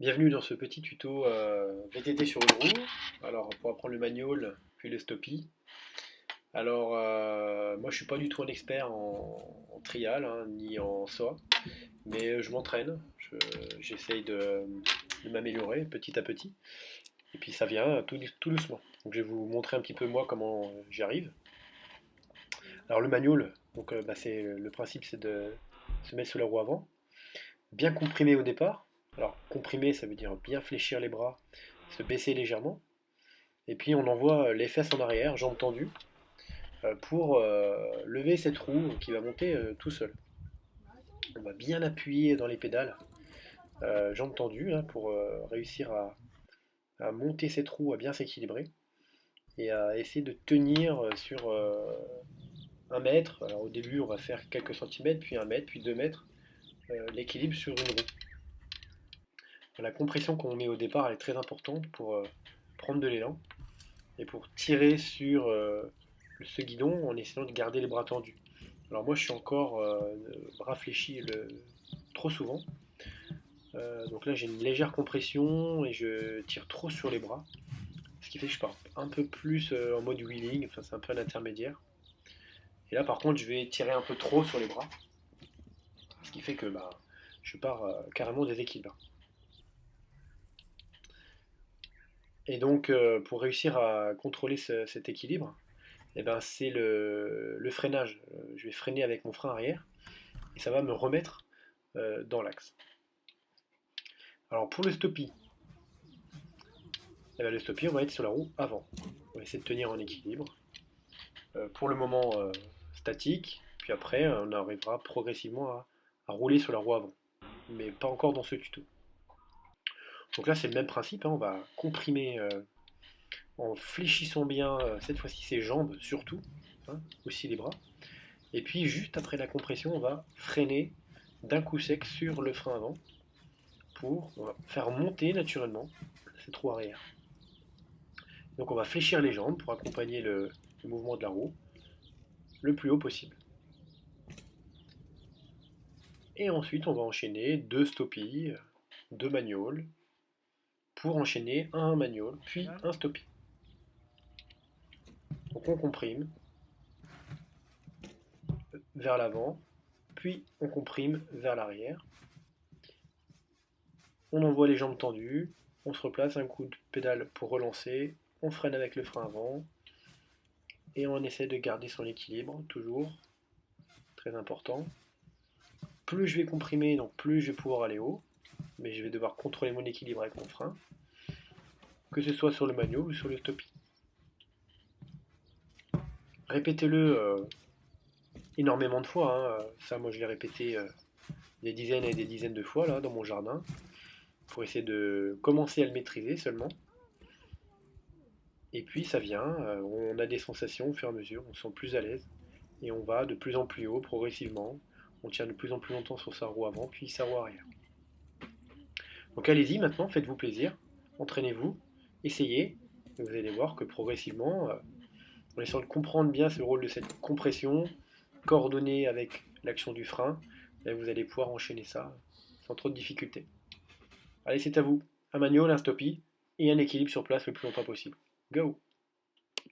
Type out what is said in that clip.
Bienvenue dans ce petit tuto VTT sur une roue. Alors pour apprendre le manual puis le stoppie. Alors moi je suis pas du tout un expert en trial hein, ni en saut, mais je m'entraîne, j'essaye de m'améliorer petit à petit. Et puis ça vient tout doucement. Donc je vais vous montrer un petit peu moi comment j'y arrive. Alors le manual, donc c'est le principe c'est de se mettre sur la roue avant, bien comprimer au départ. Alors comprimer ça veut dire bien fléchir les bras, se baisser légèrement. Et puis on envoie les fesses en arrière, jambes tendues, pour lever cette roue qui va monter tout seul. On va bien appuyer dans les pédales, jambes tendues, hein, pour réussir à monter cette roue, à bien s'équilibrer et à essayer de tenir sur 1 mètre. Alors au début on va faire quelques centimètres, puis 1 mètre, puis 2 mètres, l'équilibre sur une roue. La compression qu'on met au départ elle est très importante pour prendre de l'élan et pour tirer sur ce guidon en essayant de garder les bras tendus. Alors moi je suis encore bras fléchis trop souvent. Donc là j'ai une légère compression et je tire trop sur les bras. Ce qui fait que je pars un peu plus en mode wheeling, enfin c'est un peu un intermédiaire. Et là par contre je vais tirer un peu trop sur les bras. Ce qui fait que je pars carrément déséquilibré. Et donc pour réussir à contrôler cet équilibre, eh ben, c'est le freinage. Je vais freiner avec mon frein arrière et ça va me remettre dans l'axe. Alors pour le stoppie, eh ben, le stoppie, on va être sur la roue avant. On va essayer de tenir en équilibre. Pour le moment statique, puis après on arrivera progressivement à rouler sur la roue avant. Mais pas encore dans ce tuto. Donc là c'est le même principe, hein, on va comprimer en fléchissant bien cette fois-ci ses jambes surtout, hein, aussi les bras. Et puis juste après la compression, on va freiner d'un coup sec sur le frein avant pour faire monter naturellement cette roue arrière. Donc on va fléchir les jambes pour accompagner le mouvement de la roue le plus haut possible. Et ensuite on va enchaîner 2 stoppies, 2 manuals, pour enchaîner un manual, puis un stoppie. Donc on comprime vers l'avant, puis on comprime vers l'arrière. On envoie les jambes tendues, on se replace, un coup de pédale pour relancer, on freine avec le frein avant, et on essaie de garder son équilibre, toujours, très important. Plus je vais comprimer, donc plus je vais pouvoir aller haut, mais je vais devoir contrôler mon équilibre avec mon frein, que ce soit sur le manual ou sur le stoppie. Répétez-le énormément de fois, hein. Ça moi je l'ai répété des dizaines et des dizaines de fois là dans mon jardin, pour essayer de commencer à le maîtriser seulement. Et puis ça vient, on a des sensations au fur et à mesure, on se sent plus à l'aise, et on va de plus en plus haut progressivement, on tient de plus en plus longtemps sur sa roue avant, puis sa roue arrière. Donc allez-y maintenant, faites-vous plaisir, entraînez-vous, essayez, et vous allez voir que progressivement, en essayant de comprendre bien ce rôle de cette compression, coordonnée avec l'action du frein, vous allez pouvoir enchaîner ça sans trop de difficultés. Allez, c'est à vous, un manual, un stoppie, et un équilibre sur place le plus longtemps possible. Go!